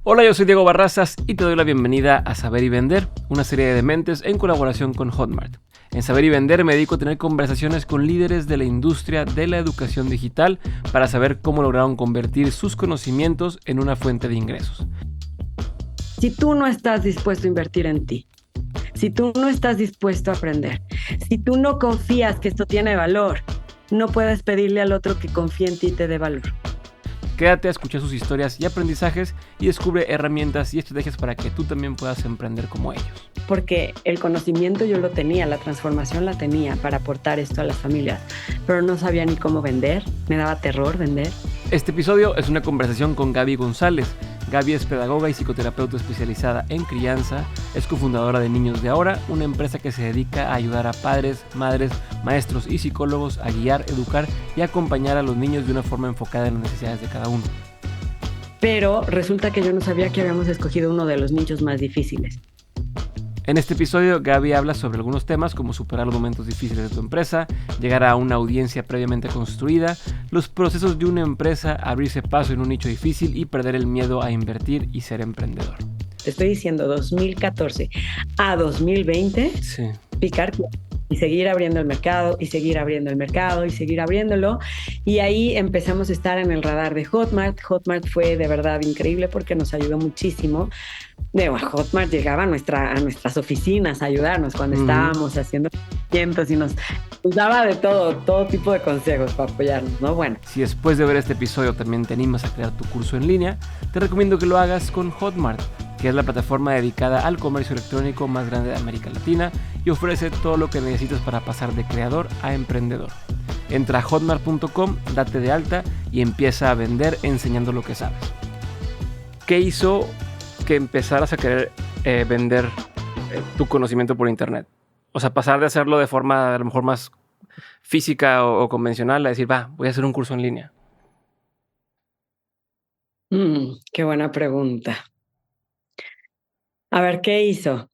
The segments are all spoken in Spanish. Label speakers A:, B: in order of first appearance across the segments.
A: Hola, yo soy Diego Barrazas y te doy la bienvenida a Saber y Vender, una serie de dementes en colaboración con Hotmart. En Saber y Vender me dedico a tener conversaciones con líderes de la industria de la educación digital para saber cómo lograron convertir sus conocimientos en una fuente de ingresos.
B: Si tú no estás dispuesto a invertir en ti, si tú no estás dispuesto a aprender, si tú no confías que esto tiene valor, no puedes pedirle al otro que confíe en ti y te dé valor.
A: Quédate a escuchar sus historias y aprendizajes y descubre herramientas y estrategias para que tú también puedas emprender como ellos.
B: Porque el conocimiento yo lo tenía, la transformación la tenía para aportar esto a las familias, pero no sabía ni cómo vender, me daba terror vender.
A: Este episodio es una conversación con Gaby González. Gaby es pedagoga y psicoterapeuta especializada en crianza, es cofundadora de Niños de Ahora, una empresa que se dedica a ayudar a padres, madres, maestros y psicólogos a guiar, educar y acompañar a los niños de una forma enfocada en las necesidades de cada uno.
B: Pero resulta que yo no sabía que habíamos escogido uno de los nichos más difíciles.
A: En este episodio, Gaby habla sobre algunos temas como superar los momentos difíciles de tu empresa, llegar a una audiencia previamente construida, los procesos de una empresa, abrirse paso en un nicho difícil y perder el miedo a invertir y ser emprendedor.
B: Te estoy diciendo 2014 a 2020,
A: Sí.
B: picar y seguir abriendo el mercado y seguir abriendo el mercado y seguir abriéndolo. Y ahí empezamos a estar en el radar de Hotmart. Hotmart fue de verdad increíble porque nos ayudó muchísimo. Hotmart llegaba a nuestras oficinas a ayudarnos cuando estábamos haciendo cientos y nos daba de todo tipo de consejos para apoyarnos, ¿no? Bueno.
A: Si después de ver este episodio también te animas a crear tu curso en línea, te recomiendo que lo hagas con Hotmart, que es la plataforma dedicada al comercio electrónico más grande de América Latina y ofrece todo lo que necesitas para pasar de creador a emprendedor. Entra a hotmart.com, date de alta y empieza a vender enseñando lo que sabes. ¿Qué hizo que empezaras a querer vender tu conocimiento por internet? O sea, pasar de hacerlo de forma a lo mejor más física o convencional a decir, voy a hacer un curso en línea.
B: Qué buena pregunta. A ver, ¿qué hizo?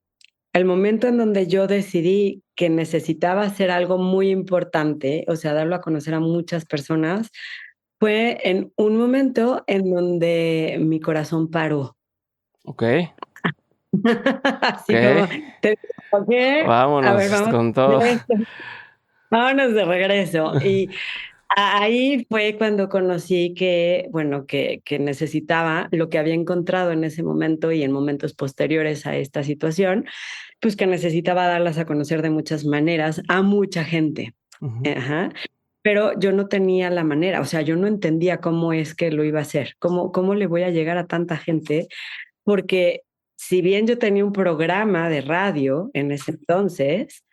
B: El momento en donde yo decidí que necesitaba hacer algo muy importante, o sea, darlo a conocer a muchas personas, fue en un momento en donde mi corazón paró.
A: Ok.
B: Así como,
A: Ok.
B: a ver,
A: Vámonos
B: vamos
A: con
B: a
A: todo.
B: hacer esto. Vámonos de regreso. Y ahí fue cuando conocí que, bueno, que necesitaba lo que había encontrado en ese momento y en momentos posteriores a esta situación, pues que necesitaba darlas a conocer de muchas maneras a mucha gente. Ajá. Pero yo no tenía la manera, o sea, yo no entendía cómo es que lo iba a hacer, cómo le voy a llegar a tanta gente, porque si bien yo tenía un programa de radio en ese entonces,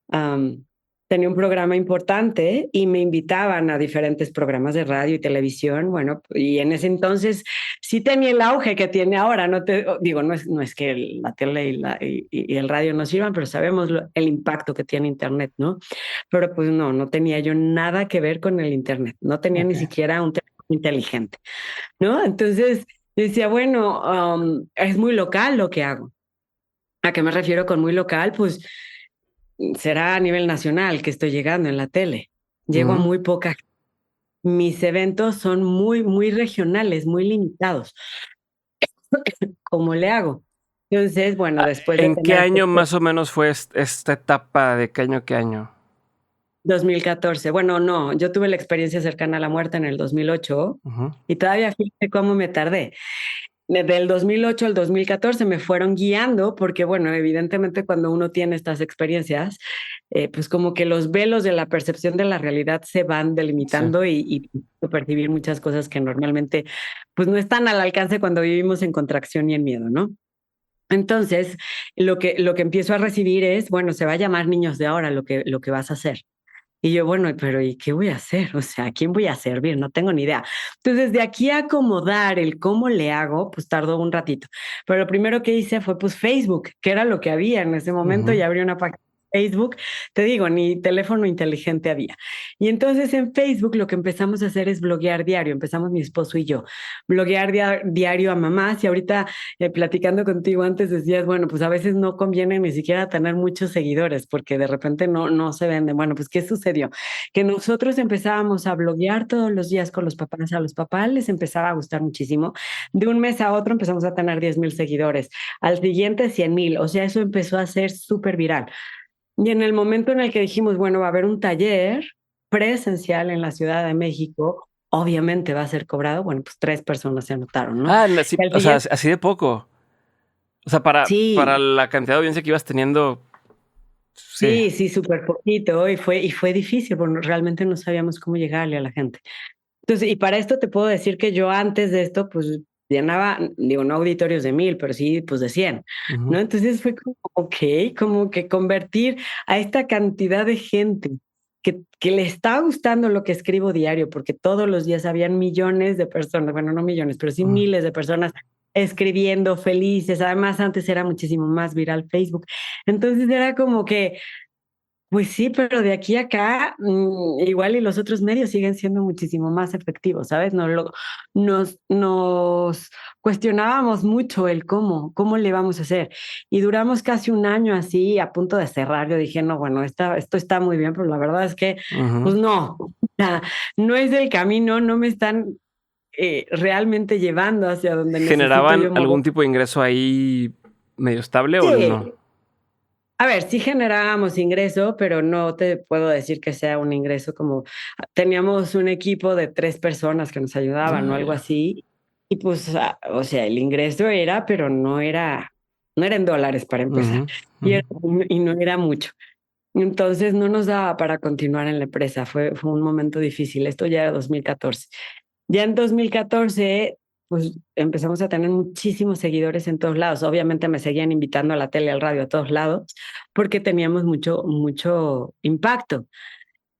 B: am, tenía un programa importante y me invitaban a diferentes programas de radio y televisión, bueno, y en ese entonces sí tenía el auge que tiene ahora, no es que la tele y el radio no sirvan, pero sabemos el impacto que tiene Internet, ¿no? Pero pues no tenía yo nada que ver con el Internet, no tenía ni
A: Okay.
B: siquiera un teléfono inteligente, ¿no? Entonces decía, bueno, es muy local lo que hago. ¿A qué me refiero con muy local? Pues será a nivel nacional que estoy llegando en la tele. Llego a muy poca. Mis eventos son muy regionales, muy limitados. ¿Cómo le hago? Entonces, bueno, después de
A: ¿En qué
B: tener
A: año más o menos fue esta etapa? ¿De qué año?
B: 2014. Bueno, no, yo tuve la experiencia cercana a la muerte en el 2008 y todavía fíjate cómo me tardé. Del 2008 al 2014 me fueron guiando porque, bueno, evidentemente cuando uno tiene estas experiencias, pues como que los velos de la percepción de la realidad se van
A: Sí.
B: delimitando y percibir muchas cosas que normalmente pues no están al alcance cuando vivimos en contracción y en miedo, ¿no? Entonces, lo que empiezo a recibir es, bueno, se va a llamar Niños de Ahora lo que vas a hacer. Y yo, bueno, pero ¿y qué voy a hacer? O sea, ¿a quién voy a servir? No tengo ni idea. Entonces, de aquí a acomodar el cómo le hago, pues tardó un ratito. Pero lo primero que hice fue pues Facebook, que era lo que había en ese momento, y abrí una página de Facebook, te digo, ni teléfono inteligente había. Y entonces en Facebook lo que empezamos a hacer es bloguear diario, empezamos mi esposo y yo, bloguear diario a mamás y ahorita platicando contigo antes decías, bueno, pues a veces no conviene ni siquiera tener muchos seguidores porque de repente no se venden. Bueno, pues ¿qué sucedió? Que nosotros empezábamos a bloguear todos los días con los papás, a los papás les empezaba a gustar muchísimo. De un mes a otro empezamos a tener 10,000 seguidores, al siguiente 100,000, o sea, eso empezó a ser súper viral. Y en el momento en el que dijimos, bueno, va a haber un taller presencial en la Ciudad de México, obviamente va a ser cobrado, bueno, pues 3 personas se anotaron, ¿no?
A: Ah,
B: Y al
A: o sea,
B: siguiente,
A: así de poco. O sea, para
B: sí,
A: la cantidad de audiencia que ibas teniendo, sí.
B: sí, súper poquito, y fue difícil, porque realmente no sabíamos cómo llegarle a la gente. Entonces, y para esto te puedo decir que yo antes de esto, pues llenaba, digo, no auditorios de 1,000, pero sí, pues de 100,
A: Ujú.
B: ¿no? Entonces fue como, ok, como que convertir a esta cantidad de gente que le está gustando lo que escribo diario, porque todos los días habían millones de personas, bueno, no millones, pero sí
A: Ujú.
B: miles de personas escribiendo felices. Además, antes era muchísimo más viral Facebook. Entonces era como que pues sí, pero de aquí a acá, igual y los otros medios siguen siendo muchísimo más efectivos, ¿sabes? Nos cuestionábamos mucho el cómo le vamos a hacer. Y duramos casi un año así, a punto de cerrar. Yo dije, no, bueno, esto está muy bien, pero la verdad es que, pues
A: Ujú.
B: no, o sea, no es el camino, no me están realmente llevando hacia donde necesito
A: ¿Generaban
B: yo mover.
A: algún tipo de ingreso ahí medio estable o no?
B: Sí, a ver, sí generábamos ingreso, pero no te puedo decir que sea un ingreso como teníamos un equipo de 3 personas que nos ayudaban o
A: Ah,
B: algo
A: ya.
B: así, y pues, o sea, el ingreso era, pero no era en dólares para empezar,
A: Ujú,
B: y
A: ujú.
B: y no era mucho. Entonces, no nos daba para continuar en la empresa, fue un momento difícil, esto ya era 2014. Ya en 2014, pues, empezamos a tener muchísimos seguidores en todos lados. Obviamente, me seguían invitando a la tele, al radio, a todos lados, porque teníamos mucho impacto.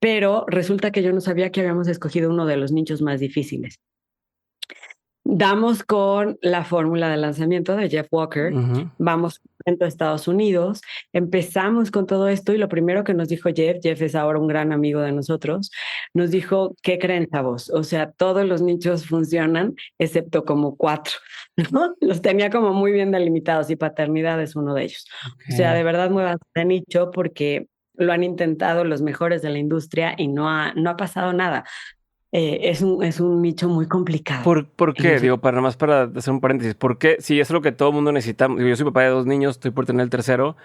B: Pero resulta que yo no sabía que habíamos escogido uno de los nichos más difíciles. Damos con la fórmula de lanzamiento de Jeff Walker,
A: Ujú.
B: vamos a Estados Unidos, empezamos con todo esto y lo primero que nos dijo Jeff es ahora un gran amigo de nosotros, nos dijo, ¿qué creen, chavos? O sea, todos los nichos funcionan, excepto como 4, ¿no? Los tenía como muy bien delimitados y paternidad es uno de ellos. O sea,
A: Okey.
B: de verdad muévanse de nicho porque lo han intentado los mejores de la industria y no ha pasado nada. Es un nicho muy complicado.
A: ¿Por
B: Y
A: qué?
B: nosotros
A: Digo, para nomás para hacer un paréntesis, ¿por qué? Si es lo que todo mundo necesitamos. Digo, yo soy papá de 2 niños, estoy por tener el tercero,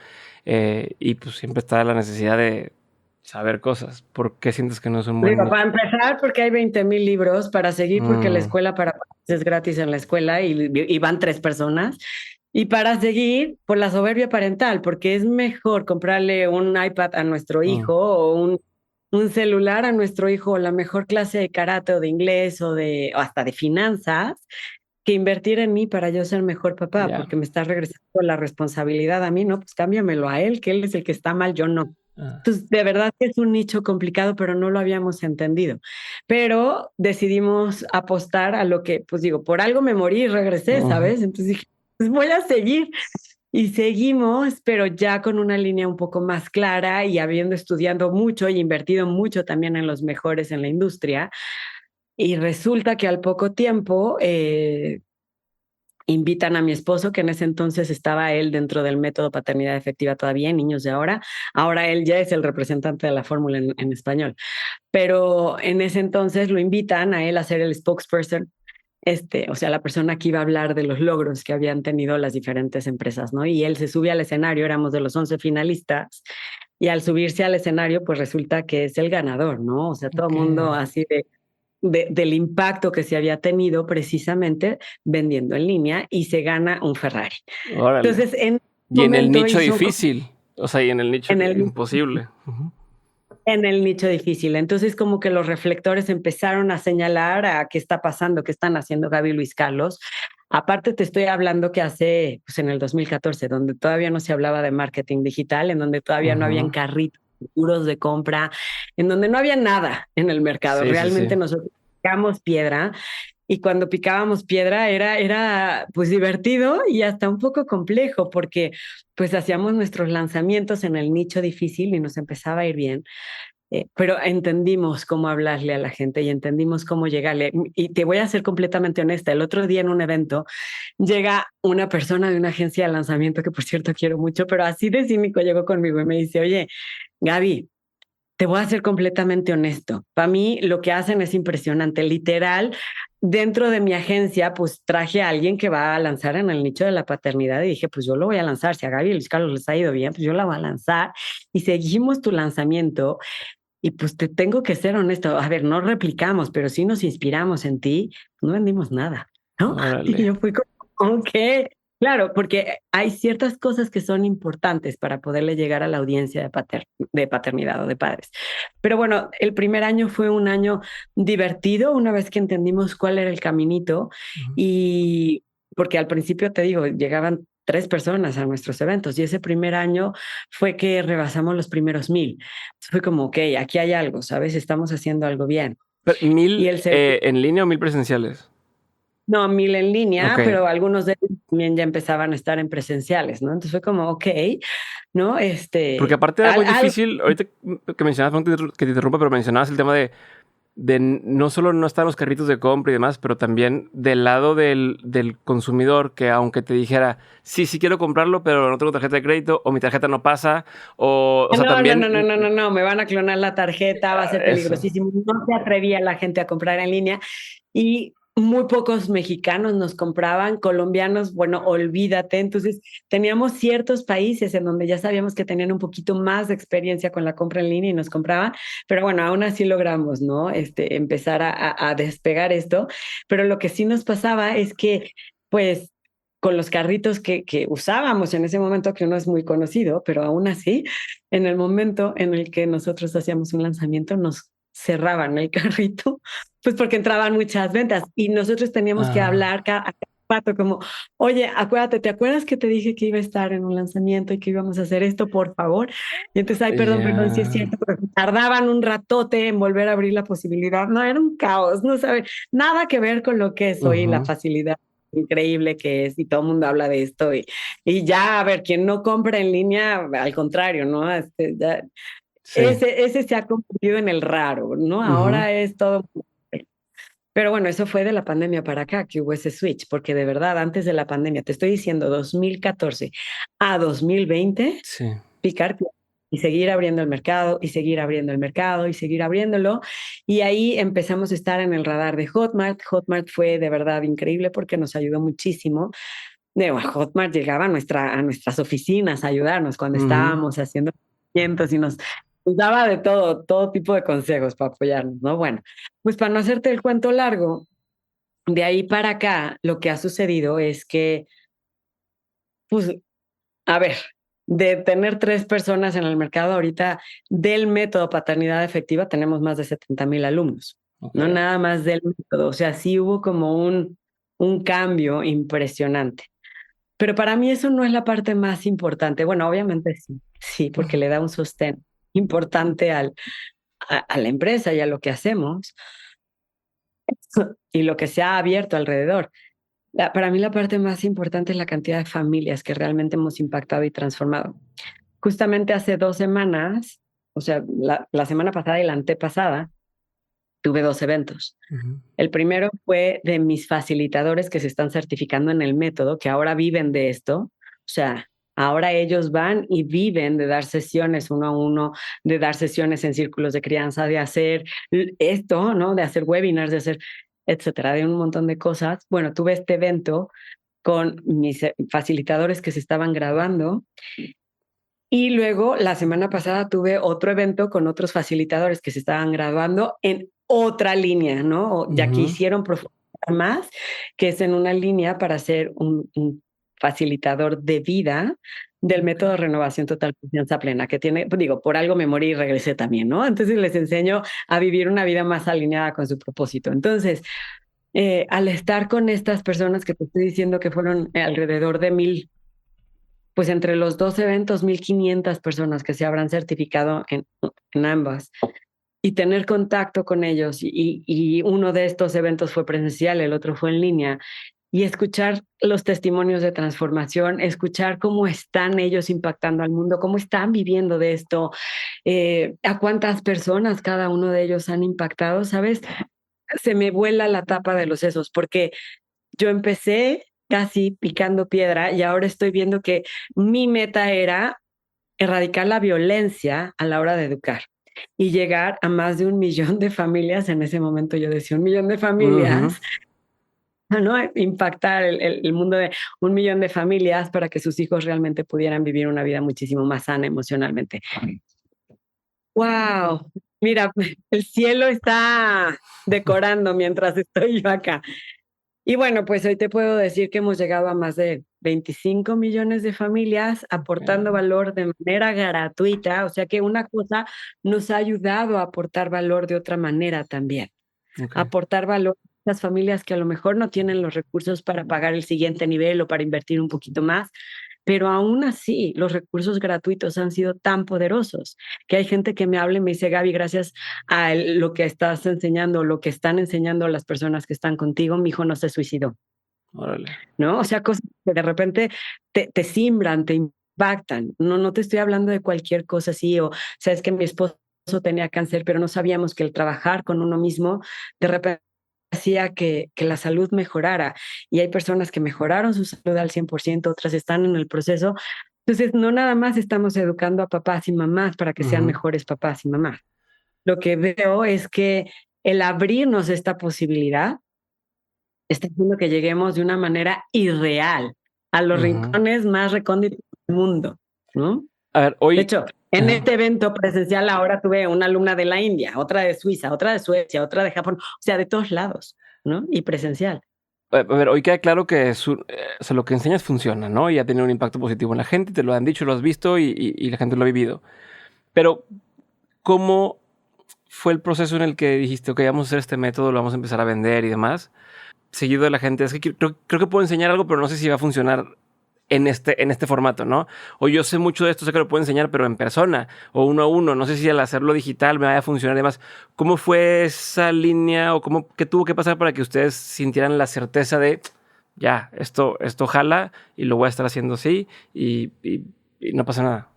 A: y pues siempre está la necesidad de saber cosas. ¿Por qué sientes que no es un buen
B: digo,
A: nicho?
B: para empezar, porque hay 20,000 libros, para seguir, porque la
A: Mm,
B: escuela para papás es gratis en la escuela y van 3 personas, y para seguir, por la soberbia parental, porque es mejor comprarle un iPad a nuestro
A: mm,
B: hijo o un celular a nuestro hijo, o la mejor clase de karate o de inglés o hasta de finanzas, que invertir en mí para yo ser mejor papá,
A: ya.
B: porque me está regresando la responsabilidad a mí, ¿no? Pues cámbiamelo a él, que él es el que está mal, yo no.
A: Ah,
B: Entonces, de verdad que es un nicho complicado, pero no lo habíamos entendido. Pero decidimos apostar a lo que, pues digo, por algo me morí y regresé,
A: ujú.
B: ¿sabes? Entonces dije, pues voy a seguir. Y seguimos, pero ya con una línea un poco más clara y habiendo estudiado mucho y invertido mucho también en los mejores en la industria. Y resulta que al poco tiempo invitan a mi esposo, que en ese entonces estaba él dentro del método paternidad efectiva todavía en Niños de Ahora. Ahora él ya es el representante de la fórmula en español. Pero en ese entonces lo invitan a él a ser el spokesperson, o sea, la persona que iba a hablar de los logros que habían tenido las diferentes empresas, ¿no? Y él se sube al escenario, éramos de los 11 finalistas, y al subirse al escenario, pues resulta que es el ganador, ¿no? O sea, todo el mundo
A: Okey.
B: así del impacto que se había tenido precisamente vendiendo en línea y se gana un Ferrari.
A: Órale.
B: Entonces, en un
A: Y en el
B: momento
A: nicho
B: hizo
A: difícil, o sea, y en el nicho
B: en
A: que
B: el
A: imposible. Ujú.
B: en el nicho difícil. Entonces, como que los reflectores empezaron a señalar a qué está pasando, qué están haciendo Gaby y Luis Carlos. Aparte, te estoy hablando que hace, pues en el 2014, donde todavía no se hablaba de marketing digital, en donde todavía no habían
A: Ujú.
B: carritos, seguros de compra, en donde no había nada en el mercado.
A: Sí, sí, sí.
B: Realmente nosotros sacamos piedra y cuando picábamos piedra era pues divertido y hasta un poco complejo porque pues hacíamos nuestros lanzamientos en el nicho difícil y nos empezaba a ir bien. Pero entendimos cómo hablarle a la gente y entendimos cómo llegarle. Y te voy a ser completamente honesta. El otro día en un evento llega una persona de una agencia de lanzamiento que por cierto quiero mucho, pero así de cínico llegó conmigo y me dice, oye, Gaby, te voy a ser completamente honesto. Para mí lo que hacen es impresionante. Literal, dentro de mi agencia, pues traje a alguien que va a lanzar en el nicho de la paternidad y dije, pues yo lo voy a lanzar. Si a Gaby y Luis Carlos les ha ido bien, pues yo la voy a lanzar. Y seguimos tu lanzamiento. Y pues te tengo que ser honesto. A ver, no replicamos, pero sí nos inspiramos en ti. No vendimos nada, ¿no? Y
A: Órale.
B: yo fui como, ok. Claro, porque hay ciertas cosas que son importantes para poderle llegar a la audiencia de paternidad o de padres. Pero bueno, el primer año fue un año divertido, una vez que entendimos cuál era el caminito
A: Ujú.
B: y porque al principio te digo, llegaban 3 personas a nuestros eventos y ese primer año fue que rebasamos los primeros 1000. Fue como, ok, aquí hay algo, ¿sabes? Estamos haciendo algo bien.
A: Pero,
B: Y
A: ¿1000
B: el segundo
A: en línea o 1000 presenciales?
B: no, 1000 en
A: Ok.
B: línea, pero algunos de ellos también ya empezaban a estar en presenciales, ¿no? Entonces fue como, ok, ¿no?
A: Porque aparte era muy difícil, ahorita que mencionabas, perdón que te interrumpa, pero mencionabas el tema de no solo no estar los carritos de compra y demás, pero también del lado del consumidor, que aunque te dijera, sí, sí quiero comprarlo, pero no tengo tarjeta de crédito, o mi tarjeta no pasa, o sea,
B: no, no, no, no,
A: también
B: no, no, no, me van a clonar la tarjeta, va a ser
A: eso.
B: peligrosísimo. No se atrevía la gente a comprar en línea y muy pocos mexicanos nos compraban, colombianos, bueno, olvídate. Entonces, teníamos ciertos países en donde ya sabíamos que tenían un poquito más de experiencia con la compra en línea y nos compraban, pero bueno, aún así logramos, ¿no? Empezar a despegar esto. Pero lo que sí nos pasaba es que, pues, con los carritos que usábamos en ese momento, que uno es muy conocido, pero aún así, en el momento en el que nosotros hacíamos un lanzamiento, nos cerraban el carrito, pues porque entraban muchas ventas y nosotros teníamos que
A: Ah,
B: hablar a cada rato como, oye, acuérdate, ¿te acuerdas que te dije que iba a estar en un lanzamiento y que íbamos a hacer esto, por favor? Y entonces, ay, perdón, sí es
A: ya.
B: cierto, pero tardaban un ratote en volver a abrir la posibilidad. No, era un caos, no sabe, nada que ver con lo que es hoy la
A: Ujú.
B: facilidad increíble que es y todo el mundo habla de esto y ya, a ver, quien no compra en línea, al contrario, ¿no? Ya,
A: Sí.
B: ese se ha convertido en el raro, ¿no?
A: Ujú.
B: Ahora es todo. Pero bueno, eso fue de la pandemia para acá, que hubo ese switch, porque de verdad, antes de la pandemia, te estoy diciendo 2014 a 2020,
A: Sí.
B: picar y seguir abriendo el mercado y seguir abriendo el mercado y seguir abriéndolo. Y ahí empezamos a estar en el radar de Hotmart. Hotmart fue de verdad increíble porque nos ayudó muchísimo. Hotmart llegaba a nuestras oficinas a ayudarnos cuando
A: Ujú.
B: estábamos haciendo cientos y nos daba de todo tipo de consejos para apoyarnos, ¿no? Bueno, pues para no hacerte el cuento largo, de ahí para acá lo que ha sucedido es que, pues, a ver, de tener 3 personas en el mercado ahorita del método paternidad efectiva tenemos más de 70,000 alumnos, no
A: Ok.
B: nada más del método, o sea, sí hubo como un cambio impresionante. Pero para mí eso no es la parte más importante. Bueno, obviamente sí, sí, porque le da un sostén importante a la empresa y a lo que hacemos y lo que se ha abierto alrededor. Para mí la parte más importante es la cantidad de familias que realmente hemos impactado y transformado. Justamente hace 2 semanas, o sea, la semana pasada y la antepasada, tuve 2 eventos.
A: Ujú.
B: El primero fue de mis facilitadores que se están certificando en el método, que ahora viven de esto. O sea, ahora ellos van y viven de dar sesiones uno a uno, de dar sesiones en círculos de crianza, de hacer esto, ¿no? De hacer webinars, de hacer, etcétera, de un montón de cosas. Bueno, tuve este evento con mis facilitadores que se estaban graduando y luego la semana pasada tuve otro evento con otros facilitadores que se estaban graduando en otra línea, ¿no? Ya que
A: Ujú.
B: hicieron profundizar más, que es en una línea para ser un facilitador de vida del método de
A: Okey.
B: renovación total confianza plena, que tiene, pues digo, por algo me morí y regresé también, ¿no? Entonces les enseño a vivir una vida más alineada con su propósito. Entonces, al estar con estas personas que te estoy diciendo que fueron alrededor de 1000, pues entre los 2 eventos, 1500 personas que se habrán certificado en ambas. y tener contacto con ellos. Y uno de estos eventos fue presencial, el otro fue en línea. Y escuchar los testimonios de transformación, escuchar cómo están ellos impactando al mundo, cómo están viviendo de esto, a cuántas personas cada uno de ellos han impactado, ¿sabes? Se me vuela la tapa de los sesos, porque yo empecé casi picando piedra y ahora estoy viendo que mi meta era erradicar la violencia a la hora de educar y llegar a más de 1 millón de familias. En ese momento yo decía 1 millón de
A: Ujú.
B: familias, ¿no? Impactar el mundo de 1 millón de familias para que sus hijos realmente pudieran vivir una vida muchísimo más sana emocionalmente. ¡Wow! Mira, el cielo está decorando mientras estoy yo acá. Y bueno, pues hoy te puedo decir que hemos llegado a más de 25 millones de familias aportando
A: Ok,
B: valor de manera gratuita, o sea que una cosa nos ha ayudado a aportar valor de otra manera también,
A: ok.
B: aportar valor a las familias que a lo mejor no tienen los recursos para pagar el siguiente nivel o para invertir un poquito más, pero aún así los recursos gratuitos han sido tan poderosos que hay gente que me habla y me dice, Gaby, gracias a lo que estás enseñando, lo que están enseñando las personas que están contigo, mi hijo no se suicidó,
A: Órale.
B: ¿no? O sea, cosas que de repente te simbran, te impactan. No, no te estoy hablando de cualquier cosa así, o sabes que mi esposo tenía cáncer, pero no sabíamos que el trabajar con uno mismo de repente hacía que la salud mejorara. Y hay personas que mejoraron su salud al 100%, otras están en el proceso. Entonces, no nada más estamos educando a papás y mamás para que sean
A: Ujú.
B: mejores papás y mamás. Lo que veo es que el abrirnos esta posibilidad está haciendo que lleguemos de una manera irreal a los
A: Ujú.
B: rincones más recónditos del mundo, ¿no?
A: A ver,
B: De
A: hoy,
B: hecho, en
A: ajá.
B: este evento presencial ahora tuve una alumna de la India, otra de Suiza, otra de Suecia, otra de Japón, o sea, de todos lados, ¿no? Y presencial.
A: A ver, hoy queda claro que o sea, lo que enseñas funciona, ¿no? Y ha tenido un impacto positivo en la gente, te lo han dicho, lo has visto y la gente lo ha vivido. Pero, ¿cómo fue el proceso en el que dijiste, ok, vamos a hacer este método, lo vamos a empezar a vender y demás? Seguido de la gente, es que creo que puedo enseñar algo, pero no sé si va a funcionar en este formato, ¿no? O yo sé mucho de esto, sé que lo puedo enseñar, pero en persona, o uno a uno, no sé si al hacerlo digital me vaya a funcionar y demás. ¿Cómo fue esa línea o qué tuvo que pasar para que ustedes sintieran la certeza de, ya, esto jala y lo voy a estar haciendo así y no pasa nada?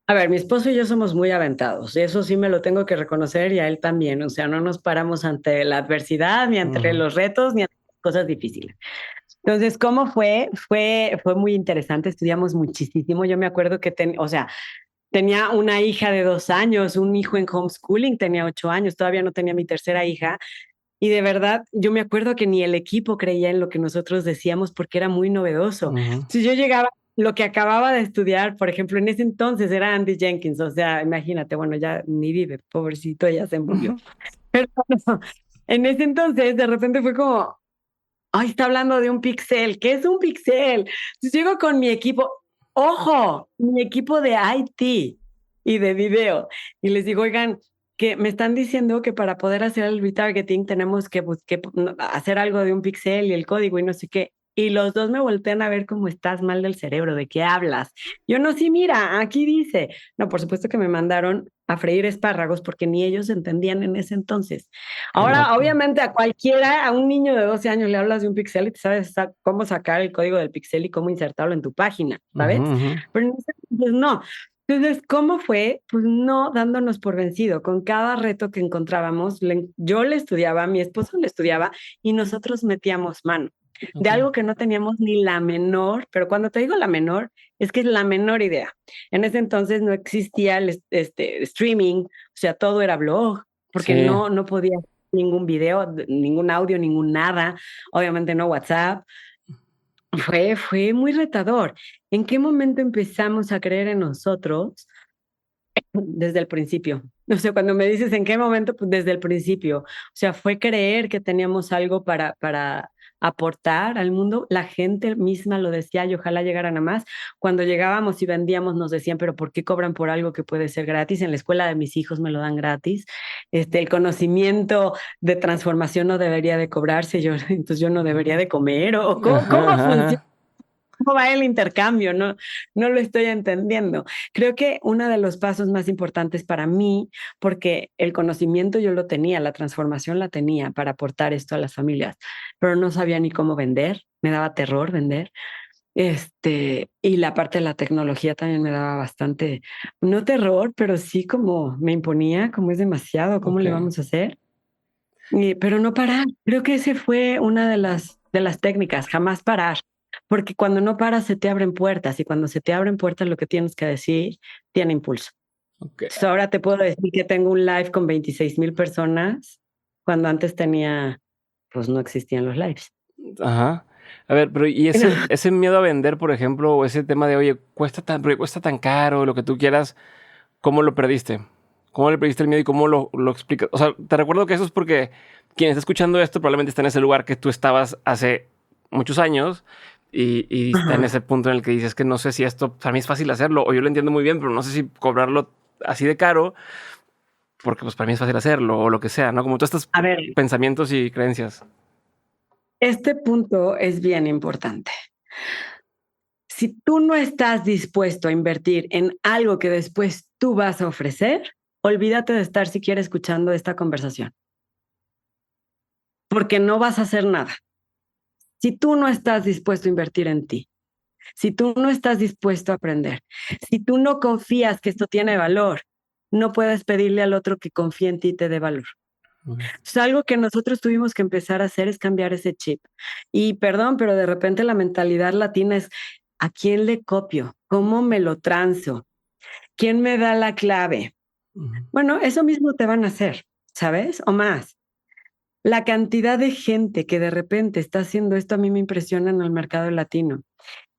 B: A ver, mi esposo y yo somos muy aventados, y eso sí me lo tengo que reconocer y a él también, o sea, no nos paramos ante la adversidad, ni ante
A: Ujú,
B: los retos, ni ante las cosas difíciles. Entonces, ¿cómo fue? Fue muy interesante, estudiamos muchísimo. Yo me acuerdo que, o sea, tenía una hija de 2 años, un hijo en homeschooling, tenía 8 años, todavía no tenía mi tercera hija. Y de verdad, yo me acuerdo que ni el equipo creía en lo que nosotros decíamos porque era muy novedoso.
A: ujú.
B: Si yo llegaba, lo que acababa de estudiar, por ejemplo, en ese entonces era Andy Jenkins, o sea, imagínate, bueno, ya ni vive, pobrecito, ya se murió. Pero bueno, en ese entonces, de repente fue como, ay, está hablando de un pixel. ¿Qué es un pixel? Entonces llego con mi equipo, ojo, mi equipo de IT y de video. Y les digo, oigan, que me están diciendo que para poder hacer el retargeting tenemos que hacer algo de un pixel y el código y no sé qué. Y los dos me voltean a ver cómo estás mal del cerebro, ¿de qué hablas? Yo no, sí, mira, aquí dice. No, por supuesto que me mandaron a freír espárragos porque ni ellos entendían en ese entonces.
A: Qué
B: Ahora,
A: loco.
B: obviamente, a cualquiera, a un niño de 12 años le hablas de un pixel y te sabes cómo sacar el código del pixel y cómo insertarlo en tu página,
A: Ujú,
B: ¿sabes?
A: ujú.
B: Pero en ese entonces no. Entonces, ¿cómo fue? Pues no dándonos por vencido. Con cada reto que encontrábamos, yo le estudiaba, mi esposo le estudiaba y nosotros metíamos mano de
A: Ok.
B: algo que no teníamos ni la menor, pero cuando te digo la menor, es que es la menor idea. En ese entonces no existía el streaming, o sea, todo era blog, porque
A: Sí.
B: no podía ningún video, ningún audio, ningún nada, obviamente no WhatsApp. Fue muy retador. ¿En qué momento empezamos a creer en nosotros? Desde el principio. O sea, cuando me dices en qué momento, pues desde el principio. O sea, fue creer que teníamos algo para aportar al mundo. La gente misma lo decía y ojalá llegaran a más. Cuando llegábamos y vendíamos nos decían, pero ¿por qué cobran por algo que puede ser gratis? En la escuela de mis hijos me lo dan gratis. El conocimiento de transformación no debería de cobrarse, yo, entonces yo no debería de comer o
A: Ajá,
B: cómo
A: ajá,
B: funciona.
A: ajá.
B: ¿Cómo va el intercambio? No, no lo estoy entendiendo. Creo que uno de los pasos más importantes para mí, porque el conocimiento yo lo tenía, la transformación la tenía para aportar esto a las familias, pero no sabía ni cómo vender, me daba terror vender. Y la parte de la tecnología también me daba bastante, no terror, pero sí como me imponía, como es demasiado, ¿cómo
A: Ok.
B: le vamos a hacer? Pero no parar. Creo que ese fue una de las técnicas, jamás parar. Porque cuando no paras se te abren puertas y cuando se te abren puertas lo que tienes que decir tiene impulso.
A: Ok.
B: Entonces, ahora te puedo decir que tengo un live con 26,000 personas cuando antes tenía, pues no existían los lives.
A: Ajá. A ver, pero y ese miedo a vender, por ejemplo, o ese tema de, oye, porque cuesta tan caro, lo que tú quieras, ¿cómo lo perdiste? ¿Cómo le perdiste el miedo y cómo lo explicas? O sea, te recuerdo que eso es porque quien está escuchando esto probablemente está en ese lugar que tú estabas hace muchos años y está en
B: Ajá.
A: ese punto en el que dices que no sé si esto, para mí es fácil hacerlo, o yo lo entiendo muy bien, pero no sé si cobrarlo así de caro, porque pues para mí es fácil hacerlo, o lo que sea, ¿no? Como todos estos
B: A ver,
A: pensamientos y creencias.
B: este punto es bien importante. Si tú no estás dispuesto a invertir en algo que después tú vas a ofrecer, olvídate de estar siquiera escuchando esta conversación, porque no vas a hacer nada. Si tú no estás dispuesto a invertir en ti, si tú no estás dispuesto a aprender, si tú no confías que esto tiene valor, no puedes pedirle al otro que confíe en ti y te dé valor.
A: Ujú.
B: Algo que nosotros tuvimos que empezar a hacer es cambiar ese chip. Y perdón, pero de repente la mentalidad latina es, ¿a quién le copio? ¿Cómo me lo transo? ¿Quién me da la clave?
A: Ujú.
B: Bueno, eso mismo te van a hacer, ¿sabes? O más. La cantidad de gente que de repente está haciendo esto a mí me impresiona en el mercado latino.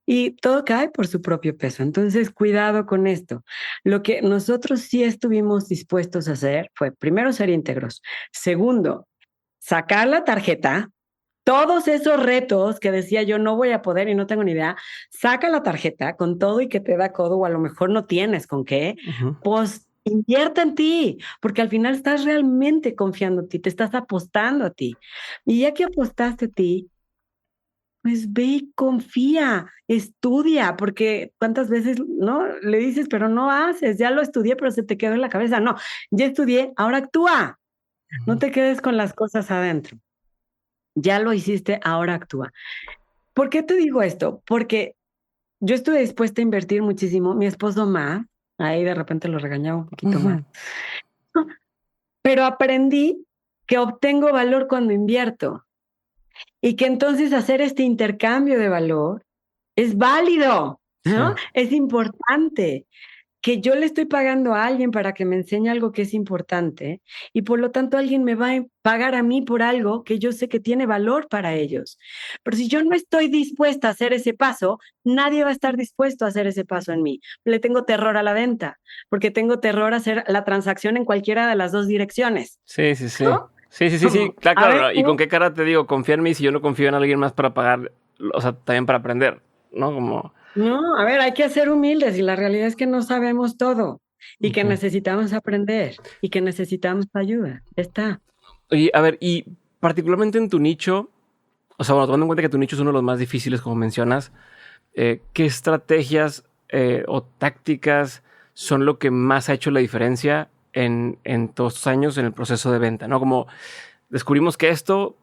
B: Y todo cae por su propio peso. Entonces, cuidado con esto. Lo que nosotros sí estuvimos dispuestos a hacer fue, primero, ser íntegros. Segundo, sacar la tarjeta. Todos esos retos que decía yo no voy a poder y no tengo ni idea, saca la tarjeta con todo y que te da codo o a lo mejor no tienes con qué,
A: Ujú.
B: pues invierta en ti, porque al final estás realmente confiando en ti, te estás apostando a ti. Y ya que apostaste a ti, pues ve y confía, estudia, porque cuántas veces no le dices, pero no haces, ya lo estudié, pero se te quedó en la cabeza. No, ya estudié, ahora actúa. No
A: Ujú.
B: te quedes con las cosas adentro. Ya lo hiciste, ahora actúa. ¿Por qué te digo esto? Porque yo estuve dispuesta a invertir muchísimo, mi esposo más, ahí de repente lo regañaba un poquito más,
A: Ujú.
B: pero aprendí que obtengo valor cuando invierto y que entonces hacer este intercambio de valor es válido,
A: Sí.
B: ¿no? Es importante. Que yo le estoy pagando a alguien para que me enseñe algo que es importante y por lo tanto alguien me va a pagar a mí por algo que yo sé que tiene valor para ellos. Pero si yo no estoy dispuesta a hacer ese paso, nadie va a estar dispuesto a hacer ese paso en mí. Le tengo terror a la venta, porque tengo terror a hacer la transacción en cualquiera de las dos direcciones,
A: Sí, sí, sí.
B: ¿no?
A: Sí, sí, sí, sí.
B: Como,
A: Claro,
B: a
A: claro.
B: ver,
A: No. ¿Y con qué cara te digo? Confía en mí si yo no confío en alguien más para pagar, o sea, también para aprender, ¿no? Como,
B: no, a ver, hay que ser humildes y la realidad es que no sabemos todo y que
A: ok.
B: necesitamos aprender y que necesitamos ayuda. Está.
A: Oye, a ver, y particularmente en tu nicho, o sea, bueno, tomando en cuenta que tu nicho es uno de los más difíciles, como mencionas, ¿qué estrategias o tácticas son lo que más ha hecho la diferencia en todos estos años en el proceso de venta? ¿No? Como descubrimos que esto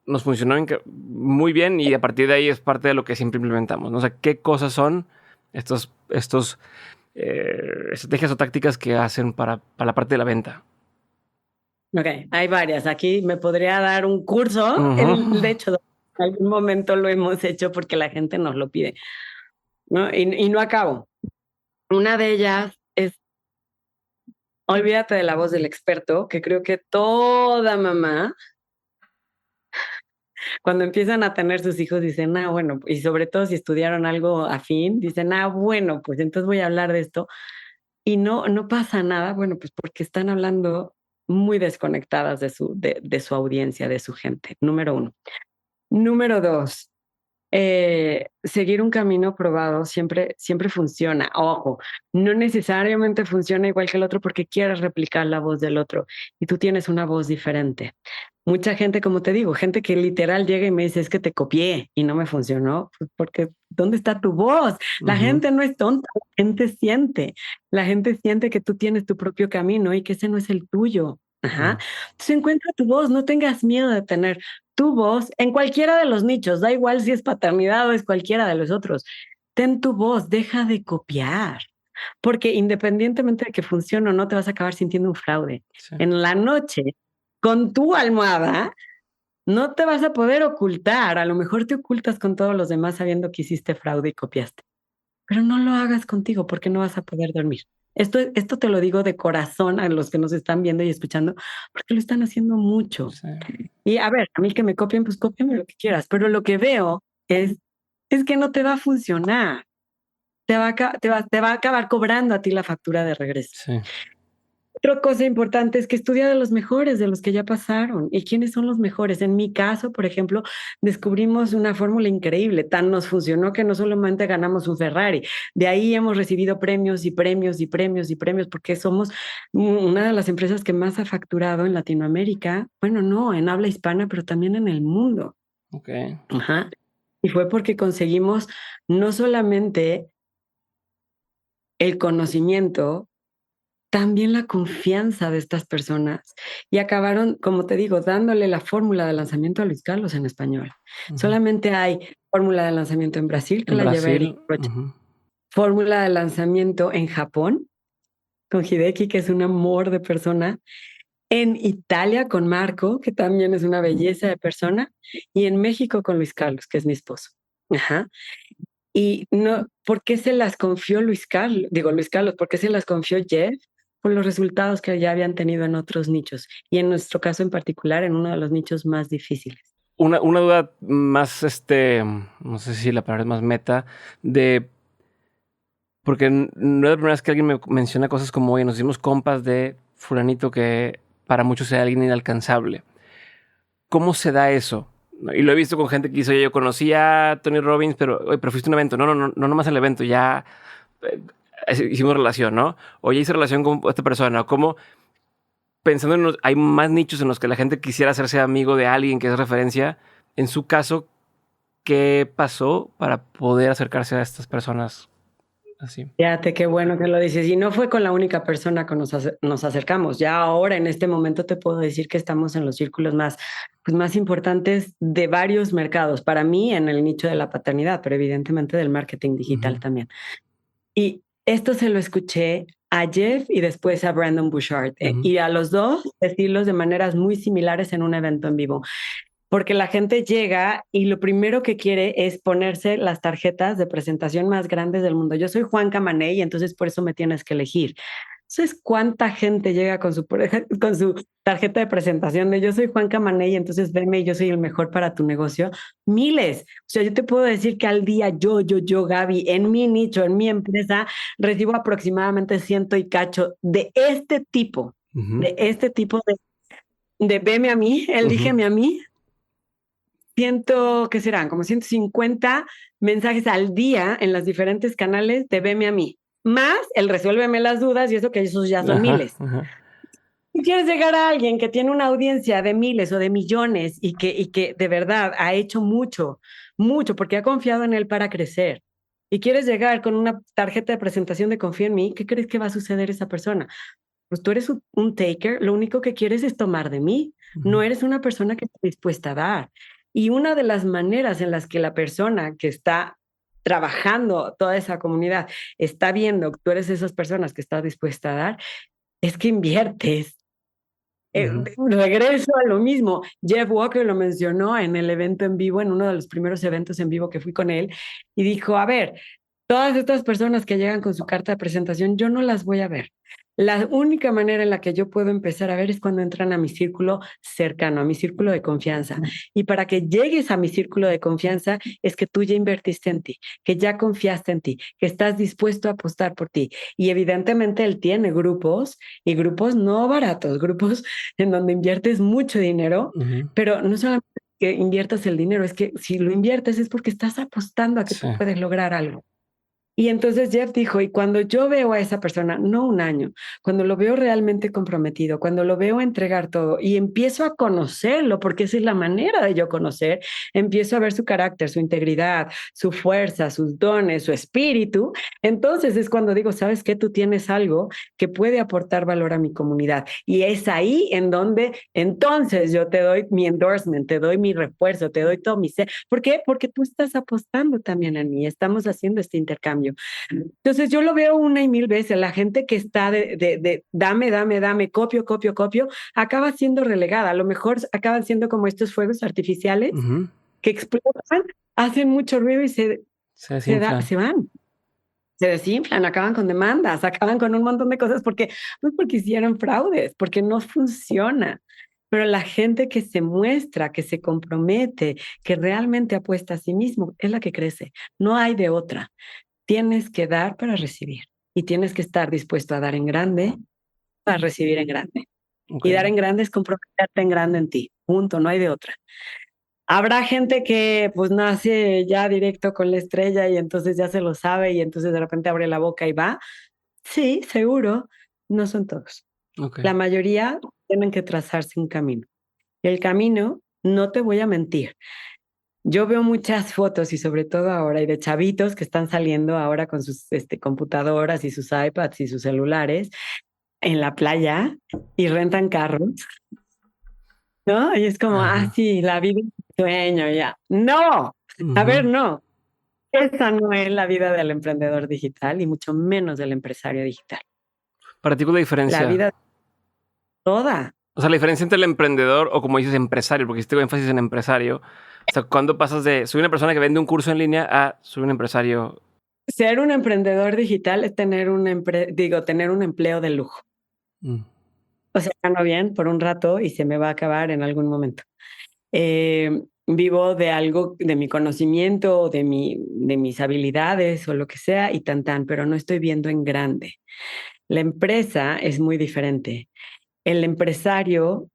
A: nos funcionó muy bien y a partir de ahí es parte de lo que siempre implementamos, ¿no? O sea, ¿qué cosas son estos estrategias o tácticas que hacen para la parte de la venta?
B: Ok, hay varias. Aquí me podría dar un curso. De
A: Ujú.
B: hecho, en algún momento lo hemos hecho porque la gente nos lo pide, ¿no? Y no acabo. Una de ellas es, olvídate de la voz del experto, que creo que toda mamá, cuando empiezan a tener sus hijos, dicen, ah, bueno, y sobre todo si estudiaron algo afín, dicen, ah, bueno, pues entonces voy a hablar de esto. Y no, no pasa nada, bueno, pues porque están hablando muy desconectadas de su audiencia, de su gente, número uno. Número dos, seguir un camino probado siempre funciona. Ojo, no necesariamente funciona igual que el otro porque quieres replicar la voz del otro y tú tienes una voz diferente. Mucha gente, como te digo, gente que literal llega y me dice, es que te copié y no me funcionó, pues porque ¿dónde está tu voz? La gente no es tonta, la gente siente que tú tienes tu propio camino y que ese no es el tuyo. Ajá. Entonces encuentra tu voz, no tengas miedo de tener tu voz en cualquiera de los nichos, da igual si es paternidad o es cualquiera de los otros. Ten tu voz, deja de copiar, porque independientemente de que funcione o no, te vas a acabar sintiendo un fraude.
A: Sí.
B: En la noche, con tu almohada, no te vas a poder ocultar. A lo mejor te ocultas con todos los demás sabiendo que hiciste fraude y copiaste, pero no lo hagas contigo porque no vas a poder dormir. Esto te lo digo de corazón a los que nos están viendo y escuchando, porque lo están haciendo mucho.
A: Sí.
B: Y a ver, a mí que me copien, pues cópiame lo que quieras, pero lo que veo es que no te va a funcionar. Te va a acabar cobrando a ti la factura de regreso.
A: Sí.
B: Otra cosa importante es que estudia de los mejores, de los que ya pasaron. ¿Y quiénes son los mejores? En mi caso, por ejemplo, descubrimos una fórmula increíble. Tan nos funcionó que no solamente ganamos un Ferrari, de ahí hemos recibido premios y premios y premios y premios, porque somos una de las empresas que más ha facturado en Latinoamérica. Bueno, no, en habla hispana, pero también en el mundo.
A: Ok.
B: Ajá. Y fue porque conseguimos no solamente el conocimiento, también la confianza de estas personas y acabaron, como te digo, dándole la fórmula de lanzamiento a Luis Carlos en español. Solamente hay fórmula de lanzamiento en Brasil, que
A: En
B: la lleva
A: Brasil.
B: Eric Rocha. Fórmula de lanzamiento en Japón, con Hideki, que es un amor de persona. En Italia, con Marco, que también es una belleza de persona. Y en México, con Luis Carlos, que es mi esposo. Ajá. Y no, ¿por qué se las confió Luis Carlos? Digo, Luis Carlos, ¿por qué se las confió Jeff? Por los resultados que ya habían tenido en otros nichos. Y en nuestro caso en particular, en uno de los nichos más difíciles.
A: Una duda más, no sé si la palabra es más meta, porque no es la primera vez que alguien me menciona cosas como, oye, nos hicimos compas de fulanito que para muchos era alguien inalcanzable. ¿Cómo se da eso? Y lo he visto con gente que dice, oye, yo conocí a Tony Robbins, pero fuiste a un evento. No nomás el evento, ya hicimos relación, ¿no? Oye, hice relación con esta persona. ¿Cómo? Pensando en hay más nichos en los que la gente quisiera hacerse amigo de alguien que es referencia. En su caso, ¿qué pasó para poder acercarse a estas personas así?
B: Fíjate qué bueno que lo dices. Y no fue con la única persona que nos acercamos. Ya ahora, en este momento, te puedo decir que estamos en los círculos más importantes de varios mercados. Para mí, en el nicho de la paternidad, pero evidentemente del marketing digital también. Y esto se lo escuché a Jeff y después a Brandon Bouchard. Y a los dos decirlos de maneras muy similares en un evento en vivo. Porque la gente llega y lo primero que quiere es ponerse las tarjetas de presentación más grandes del mundo. Yo soy Juan Camané y entonces por eso me tienes que elegir. ¿Sabes cuánta gente llega con su tarjeta de presentación de yo soy Juan Camané y entonces veme y yo soy el mejor para tu negocio? Miles. O sea, yo te puedo decir que al día yo, Gaby, en mi nicho, en mi empresa, recibo aproximadamente 100 y cacho de este tipo, de veme a mí, elígeme a mí. ¿Qué serán? Como 150 mensajes al día en los diferentes canales de veme a mí. Más el resuélveme las dudas y eso que esos ya son miles. Si quieres llegar a alguien que tiene una audiencia de miles o de millones y que de verdad ha hecho mucho, porque ha confiado en él para crecer, y quieres llegar con una tarjeta de presentación de confía en mí, ¿qué crees que va a suceder esa persona? Pues tú eres un taker, lo único que quieres es tomar de mí, no eres una persona que está dispuesta a dar. Y una de las maneras en las que la persona que está trabajando toda esa comunidad está viendo que tú eres esas personas que estás dispuesta a dar, es que inviertes. Regreso a lo mismo. Jeff Walker lo mencionó en el evento en vivo, en uno de los primeros eventos en vivo que fui con él, y dijo, a ver, todas estas personas que llegan con su carta de presentación, yo no las voy a ver. La única manera en la que yo puedo empezar a ver es cuando entran a mi círculo cercano, a mi círculo de confianza. Y para que llegues a mi círculo de confianza es que tú ya invertiste en ti, que ya confiaste en ti, que estás dispuesto a apostar por ti. Y evidentemente él tiene grupos, y grupos no baratos, grupos en donde inviertes mucho dinero, pero no solamente que inviertas el dinero, es que si lo inviertes es porque estás apostando a que
A: Sí.
B: tú puedes lograr algo. Y entonces Jeff dijo, y cuando yo veo a esa persona, no un año, cuando lo veo realmente comprometido, cuando lo veo entregar todo y empiezo a conocerlo, porque esa es la manera de yo conocer, empiezo a ver su carácter, su integridad, su fuerza, sus dones, su espíritu, entonces es cuando digo, ¿sabes qué? Tú tienes algo que puede aportar valor a mi comunidad. Y es ahí en donde entonces yo te doy mi endorsement, te doy mi refuerzo, te doy todo mi ser. ¿Por qué? Porque tú estás apostando también en mí, estamos haciendo este intercambio. Entonces yo lo veo una y mil veces, la gente que está de dame, dame, dame, copio, copio, copio, acaba siendo relegada, a lo mejor acaban siendo como estos fuegos artificiales
A: Ujú.
B: que explotan, hacen mucho ruido y
A: Se desinflan.
B: se van, se desinflan, acaban con demandas, acaban con un montón de cosas porque, no porque hicieron fraudes, porque no funciona. Pero la gente que se muestra, que se compromete, que realmente apuesta a sí mismo, es la que crece. No hay de otra. Tienes que dar para recibir y tienes que estar dispuesto a dar en grande para recibir en grande.
A: Ok.
B: Y dar en grande es comprometerte en grande en ti. Punto, no hay de otra. Habrá gente que pues nace ya directo con la estrella y entonces ya se lo sabe y entonces de repente abre la boca y va. Sí, seguro. No son todos.
A: Ok.
B: La mayoría tienen que trazarse un camino. Y el camino, no te voy a mentir, yo veo muchas fotos y sobre todo ahora y de chavitos que están saliendo ahora con sus computadoras y sus iPads y sus celulares en la playa y rentan carros, ¿no? Y es como, ah,
A: Ajá.
B: sí, la vida es un sueño, ya. No, a
A: Ujú.
B: ver, no. Esa no es la vida del emprendedor digital y mucho menos del empresario digital.
A: Para ti, ¿cuál es la
B: La
A: diferencia?
B: vida toda.
A: O sea, la diferencia entre el emprendedor o como dices, empresario, porque hiciste énfasis en empresario. O sea, ¿cuándo pasas de soy una persona que vende un curso en línea a soy un empresario?
B: Ser un emprendedor digital es tener tener un empleo de lujo.
A: Mm.
B: O sea, gano bien por un rato y se me va a acabar en algún momento. Vivo de algo, de mi conocimiento, de mis habilidades o lo que sea y tan, pero no estoy viendo en grande. La empresa es muy diferente. El empresario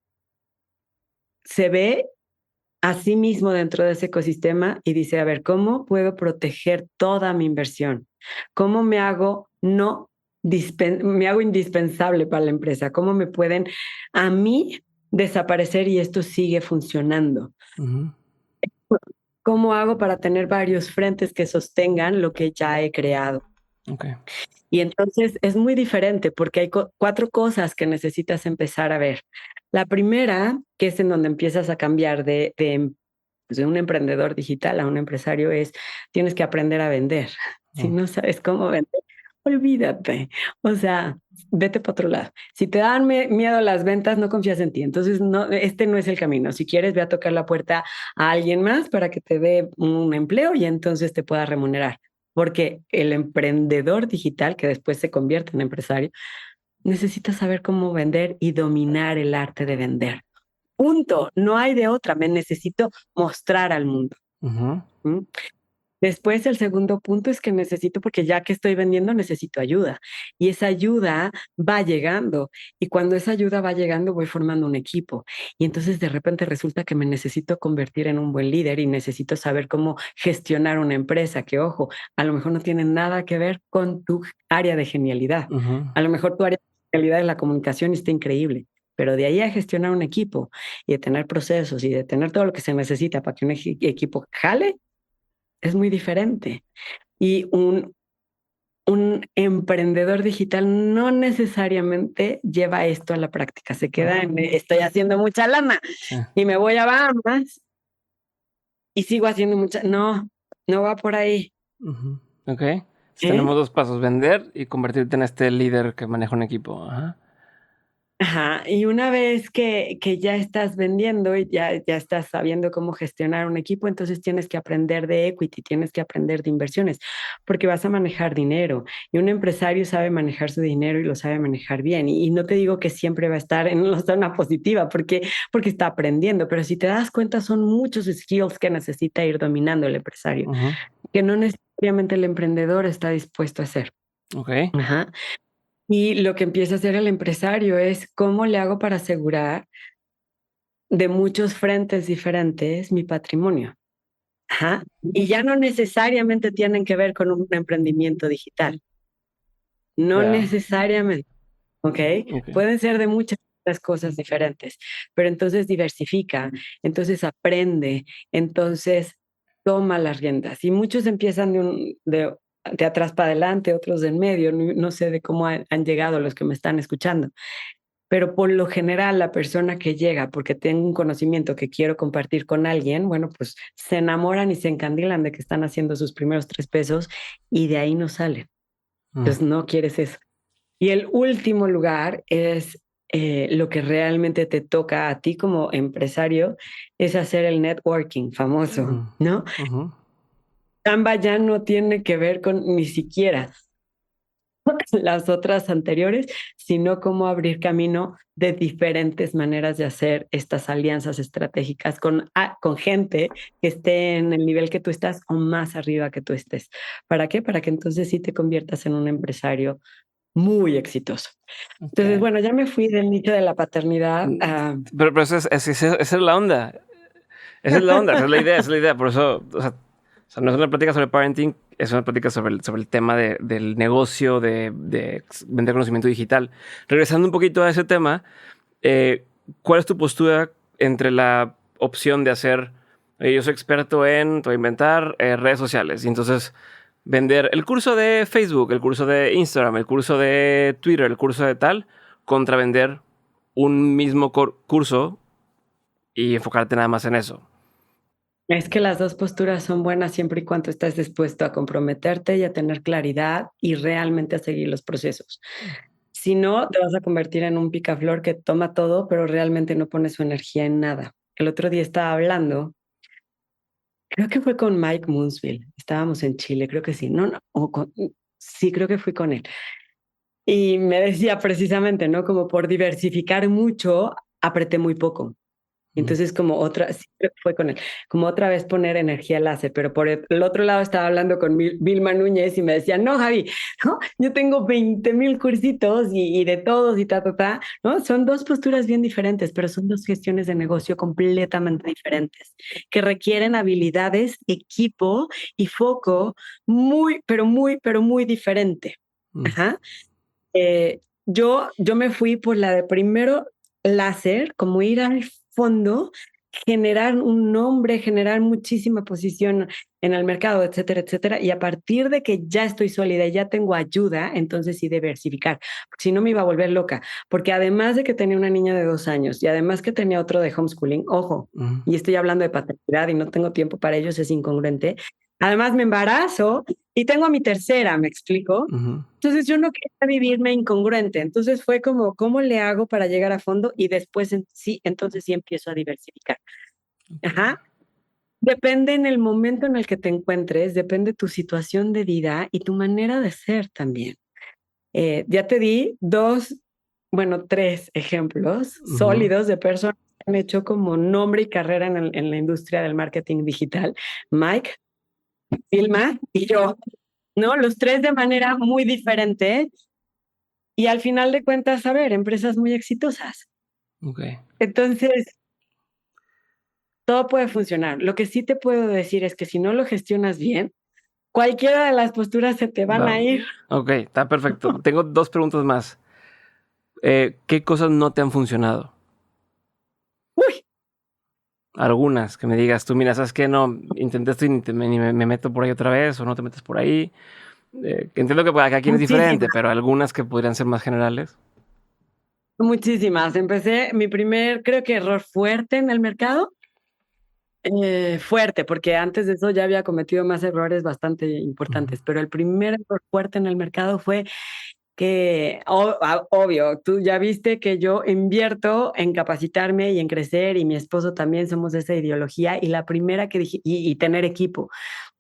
B: se ve a sí mismo dentro de ese ecosistema y dice, a ver, ¿cómo puedo proteger toda mi inversión? ¿Cómo me hago no me hago indispensable para la empresa? ¿Cómo me pueden a mí desaparecer y esto sigue funcionando?
A: Ujú.
B: ¿Cómo hago para tener varios frentes que sostengan lo que ya he creado?
A: Ok.
B: Y entonces es muy diferente porque hay cuatro cosas que necesitas empezar a ver. La primera, que es en donde empiezas a cambiar de un emprendedor digital a un empresario, es tienes que aprender a vender. Si
A: Mm.
B: no sabes cómo vender, olvídate. O sea, vete para otro lado. Si te dan miedo las ventas, no confías en ti. Entonces, no, este no es el camino. Si quieres, ve a tocar la puerta a alguien más para que te dé un empleo y entonces te pueda remunerar. Porque el emprendedor digital, que después se convierte en empresario, necesita saber cómo vender y dominar el arte de vender. Punto. No hay de otra. Me necesito mostrar al mundo.
A: Ujú.
B: ¿Mm? Después, el segundo punto es que necesito, porque ya que estoy vendiendo, necesito ayuda. Y esa ayuda va llegando. Y cuando esa ayuda va llegando, voy formando un equipo. Y entonces de repente resulta que me necesito convertir en un buen líder y necesito saber cómo gestionar una empresa, que ojo, a lo mejor no tiene nada que ver con tu área de genialidad.
A: Ujú.
B: A lo mejor tu área de genialidad es la comunicación y está increíble. Pero de ahí a gestionar un equipo y de tener procesos y de tener todo lo que se necesita para que un equipo jale, es muy diferente. Y un emprendedor digital no necesariamente lleva esto a la práctica. Se queda en, estoy haciendo mucha lana
A: Sí.
B: y me voy a Bahamas y sigo haciendo mucha. No, no va por ahí.
A: Ujú. Ok. Si
B: ¿Eh?
A: tenemos dos pasos, vender y convertirte en este líder que maneja un equipo. Ajá.
B: Ajá, y una vez que ya estás vendiendo y ya estás sabiendo cómo gestionar un equipo, entonces tienes que aprender de equity, tienes que aprender de inversiones, porque vas a manejar dinero y un empresario sabe manejar su dinero y lo sabe manejar bien. Y no te digo que siempre va a estar en la zona positiva, porque está aprendiendo, pero si te das cuenta son muchos skills que necesita ir dominando el empresario,
A: Ujú.
B: que no necesariamente el emprendedor está dispuesto a hacer.
A: Ok.
B: Ajá. Y lo que empieza a hacer el empresario es cómo le hago para asegurar de muchos frentes diferentes mi patrimonio. Ajá. Y ya no necesariamente tienen que ver con un emprendimiento digital. No
A: Ya.
B: necesariamente, ¿ok?
A: Ok.
B: Pueden ser de muchas otras cosas diferentes, pero entonces diversifica, entonces aprende, entonces toma las riendas. Y muchos empiezan de atrás para adelante, otros de en medio, no sé de cómo han llegado los que me están escuchando, pero por lo general la persona que llega porque tengo un conocimiento que quiero compartir con alguien, bueno, pues se enamoran y se encandilan de que están haciendo sus primeros 3 pesos y de ahí no salen.
A: Mm,
B: Entonces no quieres eso. Y el último lugar es lo que realmente te toca a ti como empresario, es hacer el networking famoso,
A: mm,
B: ¿no?
A: ujú.
B: Canva ya no tiene que ver con ni siquiera las otras anteriores, sino cómo abrir camino de diferentes maneras de hacer estas alianzas estratégicas con gente que esté en el nivel que tú estás o más arriba que tú estés. ¿Para qué? Para que entonces sí te conviertas en un empresario muy exitoso.
A: Ok.
B: Entonces, bueno, ya me fui del nicho de la paternidad
A: Mm,
B: a...
A: Pero esa es la onda. Esa es la onda, esa es la idea, esa es la idea. Por eso, o sea, no es una plática sobre parenting, es una plática sobre el tema del negocio, de vender conocimiento digital. Regresando un poquito a ese tema, eh, ¿cuál es tu postura entre la opción de hacer, yo soy experto en, te voy a inventar, redes sociales, y entonces vender el curso de Facebook, el curso de Instagram, el curso de Twitter, el curso de tal, contra vender un mismo curso y enfocarte nada más en eso?
B: Es que las dos posturas son buenas siempre y cuando estés dispuesto a comprometerte y a tener claridad y realmente a seguir los procesos. Si no, te vas a convertir en un picaflor que toma todo, pero realmente no pone su energía en nada. El otro día estaba hablando, creo que fue con Mike Moonsville, estábamos en Chile, creo que sí, no, no, sí, creo que fui con él. Y me decía precisamente, ¿no? Como por diversificar mucho, apreté muy poco.
A: Mm.
B: Entonces, como otra, sí creo que fue con él, como otra vez poner energía láser, pero por el otro lado estaba hablando con Vilma Núñez y me decía, no, Javi, ¿no? Yo tengo 20,000 cursitos y de todos y ¿no? Son dos posturas bien diferentes, pero son dos gestiones de negocio completamente diferentes, que requieren habilidades, equipo y foco muy, pero muy diferente.
A: Mm.
B: Ajá. Yo me fui por la de primero láser, como ir al fondo, generar un nombre, generar muchísima posición en el mercado, etcétera, etcétera. Y a partir de que ya estoy sólida y ya tengo ayuda, entonces sí diversificar. Si no me iba a volver loca, porque además de que tenía una niña de 2 años y además que tenía otro de homeschooling, ojo,
A: Mm.
B: y estoy hablando de paternidad y no tengo tiempo para ellos, es incongruente. Además me embarazo y tengo a mi tercera, ¿me explico?
A: Ujú.
B: Entonces yo no quería vivirme incongruente, entonces fue como, ¿cómo le hago para llegar a fondo? Y después sí, entonces sí empiezo a diversificar.
A: Ok.
B: Ajá. Depende en el momento en el que te encuentres, depende tu situación de vida y tu manera de ser también. Ya te di bueno, 3 ejemplos
A: Ujú.
B: sólidos de personas que han hecho como nombre y carrera en la industria del marketing digital. Mike, Vilma y yo, ¿no? Los tres de manera muy diferente. Y al final de cuentas, a ver, empresas muy exitosas.
A: Ok.
B: Entonces, todo puede funcionar. Lo que sí te puedo decir es que si no lo gestionas bien, cualquiera de las posturas se te van
A: Va.
B: a ir.
A: Ok, está perfecto. Tengo dos preguntas más. ¿Qué cosas no te han funcionado?
B: Uy,
A: Algunas que me digas tú, mira, ¿sabes qué? No, intenté esto y ni me meto por ahí otra vez o no te metes por ahí. Entiendo que para cada quien es diferente,
B: muchísimas,
A: pero algunas que podrían ser más generales.
B: muchísimas. Empecé mi primer, creo que error fuerte en el mercado. Fuerte, porque antes de eso ya había cometido más errores bastante
A: Ujú.
B: importantes, pero el primer error fuerte en el mercado fue que, obvio, tú ya viste que yo invierto en capacitarme y en crecer y mi esposo también somos de esa ideología y la primera que dije, y tener equipo.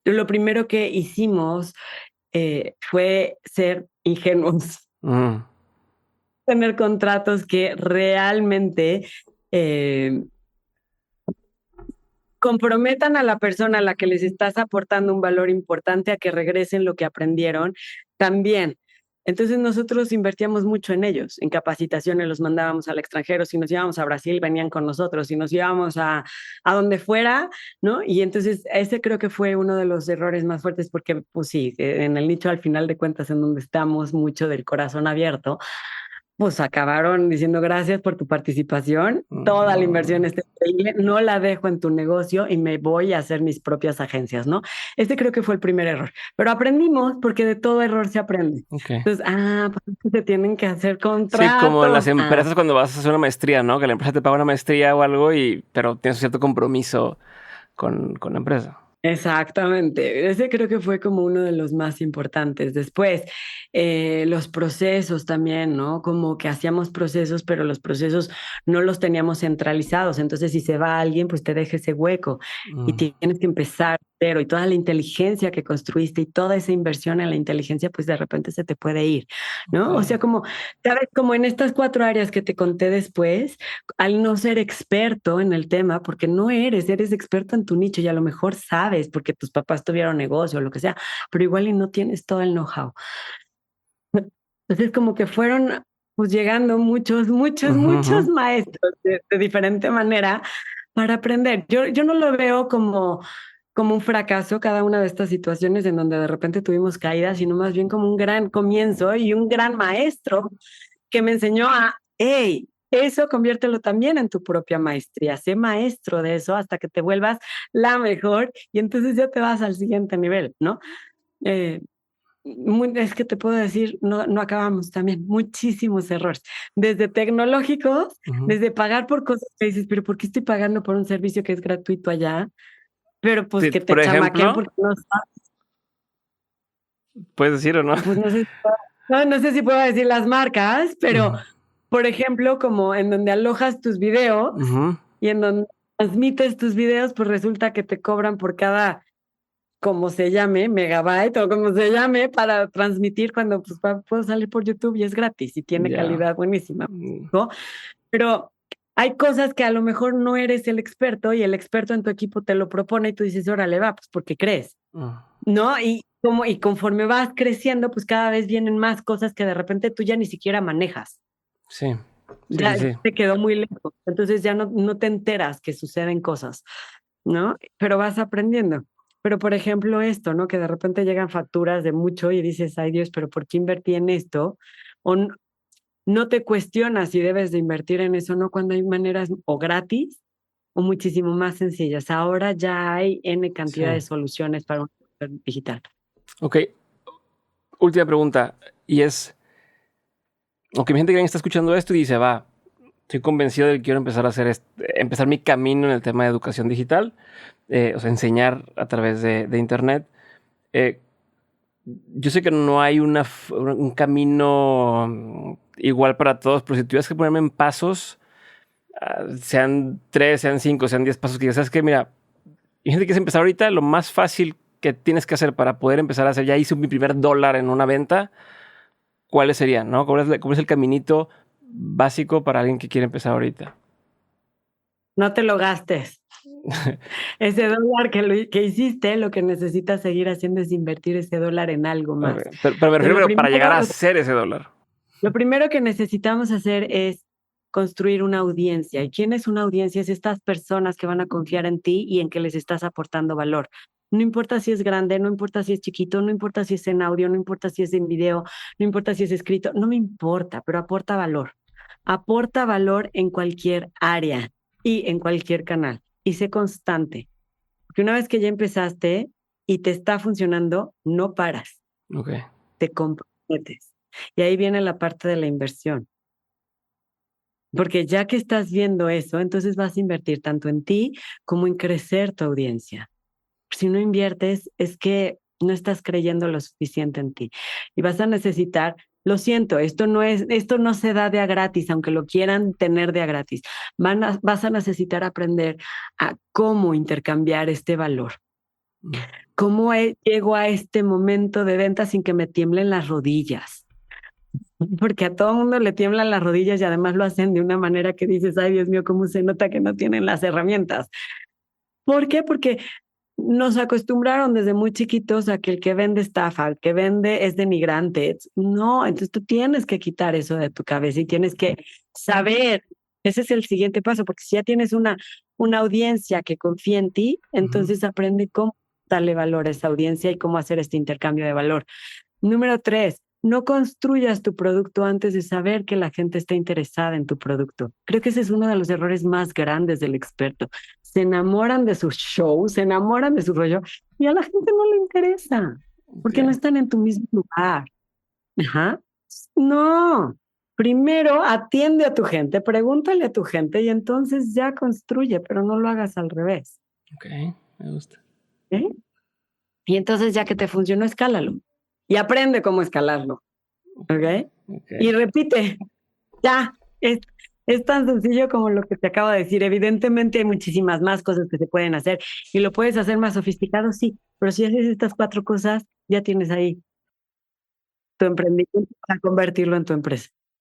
B: Lo primero que hicimos fue ser ingenuos,
A: Mm.
B: tener contratos que realmente eh, comprometan a la persona a la que les estás aportando un valor importante a que regresen lo que aprendieron. También Entonces nosotros invertíamos mucho en ellos, en capacitaciones, los mandábamos al extranjero, si nos íbamos a Brasil venían con nosotros, si nos íbamos a donde fuera, ¿no? Y entonces ese creo que fue uno de los errores más fuertes porque, pues sí, en el nicho al final de cuentas en donde estamos mucho del corazón abierto, pues acabaron diciendo gracias por tu participación, toda la inversión está increíble, no la dejo en tu negocio y me voy a hacer mis propias agencias, ¿no? Este creo que fue el primer error, pero aprendimos porque de todo error se aprende.
A: Ok.
B: Entonces, pues se tienen que hacer
A: Sí, como en las
B: contratos.
A: empresas cuando vas a hacer una maestría, ¿no? Que la empresa te paga una maestría o algo, pero tienes un cierto compromiso con la empresa.
B: Exactamente, ese creo que fue como uno de los más importantes. Después, los procesos también, ¿no? Como que hacíamos procesos, pero los procesos no los teníamos centralizados. Entonces, si se va alguien, pues te deja ese hueco y
A: Mm,
B: tienes que empezar cero. Y toda la inteligencia que construiste y toda esa inversión en la inteligencia, pues de repente se te puede ir, ¿no? O sea,
A: ok.
B: como, ¿sabes? Como en estas 4 áreas que te conté después, al no ser experto en el tema, porque no eres experto en tu nicho y a lo mejor sabes porque tus papás tuvieron negocio o lo que sea, pero igual y no tienes todo el know-how. Entonces como que fueron pues llegando
A: Ujú, ujú.
B: muchos maestros de diferente manera para aprender. Yo no lo veo como un fracaso cada una de estas situaciones en donde de repente tuvimos caídas, sino más bien como un gran comienzo y un gran maestro que me enseñó hey, eso conviértelo también en tu propia maestría, sé maestro de eso hasta que te vuelvas la mejor y entonces ya te vas al siguiente nivel, ¿no? Eh, es que te puedo decir, no acabamos también, muchísimos errores, desde tecnológicos,
A: Ujú.
B: desde pagar por cosas que dices, pero ¿por qué estoy pagando por un servicio que es gratuito allá? Pero pues
A: Sí,
B: que te
A: por
B: chamaquean
A: ejemplo,
B: porque no sabes,
A: puedes decir o no.
B: pues no sé si puedo decir las marcas, pero
A: Ujú,
B: por ejemplo, como en donde alojas tus videos
A: ujú.
B: y en donde transmites tus videos, pues resulta que te cobran por cada, como se llame, megabyte o como se llame, para transmitir cuando pues puedo salir por YouTube y es gratis y tiene
A: Ya.
B: calidad buenísima,
A: Mm,
B: ¿no? Pero hay cosas que a lo mejor no eres el experto y el experto en tu equipo te lo propone y tú dices, órale, va, pues porque crees,
A: mm.
B: ¿no? Y conforme vas creciendo, pues cada vez vienen más cosas que de repente tú ya ni siquiera manejas.
A: Sí, sí,
B: Ya
A: sí, sí.
B: te quedó muy lejos. Entonces ya no te enteras que suceden cosas, ¿no? Pero vas aprendiendo. Pero por ejemplo esto, ¿no? Que de repente llegan facturas de mucho y dices, ay Dios, pero ¿por qué invertí en esto? O no te cuestionas si debes de invertir en eso, ¿no? Cuando hay maneras o gratis o muchísimo más sencillas. Ahora ya hay N
A: Sí.
B: cantidad de soluciones para un sector digital.
A: Ok, última pregunta. Y es, aunque mi gente que está escuchando esto y dice, va, estoy convencido de que quiero empezar a hacer empezar mi camino en el tema de educación digital, o sea, enseñar a través de internet. Eh, yo sé que no hay un camino igual para todos, pero si tuvieras que ponerme en pasos, sean 3, sean 5, sean 10 pasos, que ya sabes que, mira, hay gente que quiere empezar ahorita, lo más fácil que tienes que hacer para poder empezar a hacer, ya hice mi primer dólar en una venta, ¿cuáles serían? ¿No? ¿Cómo es el caminito básico para alguien que quiere empezar ahorita?
B: No te lo gastes. Ese dólar que hiciste, lo que necesitas seguir haciendo es invertir ese dólar en algo más.
A: Okay. Pero me
B: Entonces,
A: refiero para llegar a hacer ese dólar.
B: lo primero que necesitamos hacer es construir una audiencia. ¿Y quién es una audiencia? Es estas personas que van a confiar en ti y en que les estás aportando valor. No importa si es grande, no importa si es chiquito, no importa si es en audio, no importa si es en video, no importa si es escrito, no me importa, pero aporta valor. Aporta valor en cualquier área y en cualquier canal. Y sé constante. Porque una vez que ya empezaste y te está funcionando, no paras,
A: Ok.
B: te comprometes. Y ahí viene la parte de la inversión. Porque ya que estás viendo eso, entonces vas a invertir tanto en ti como en crecer tu audiencia. Si no inviertes, es que no estás creyendo lo suficiente en ti. Y vas a necesitar, lo siento, esto no se da de a gratis, aunque lo quieran tener de a gratis. Vas a necesitar aprender a cómo intercambiar este valor.
A: Mm.
B: ¿Cómo llego a este momento de venta sin que me tiemblen las rodillas? Porque a todo mundo le tiemblan las rodillas y además lo hacen de una manera que dices, ay Dios mío, cómo se nota que no tienen las herramientas. ¿Por qué? Porque nos acostumbraron desde muy chiquitos a que el que vende estafa, el que vende es denigrante. No, entonces tú tienes que quitar eso de tu cabeza y tienes que saber. Ese es el siguiente paso, porque si ya tienes una audiencia que confía en ti, entonces aprende cómo darle valor a esa audiencia y cómo hacer este intercambio de valor. Número 3, no construyas tu producto antes de saber que la gente está interesada en tu producto. Creo que ese es uno de los errores más grandes del experto. Se enamoran de su show, se enamoran de su rollo y a la gente no le interesa porque no
A: Ok.
B: están en tu mismo lugar. Ajá. No. Primero atiende a tu gente, pregúntale a tu gente y entonces ya construye, pero no lo hagas al revés.
A: Ok, me gusta.
B: ¿Eh? Y entonces ya que te funcionó, escálalo y aprende cómo escalarlo. ¿Ok?
A: Ok.
B: Y repite, ya, es tan sencillo como lo que te acabo de decir. Evidentemente hay muchísimas más cosas que se pueden hacer y lo puedes hacer más sofisticado, sí, pero si haces estas 4 cosas, ya tienes ahí tu emprendimiento para convertirlo en tu empresa.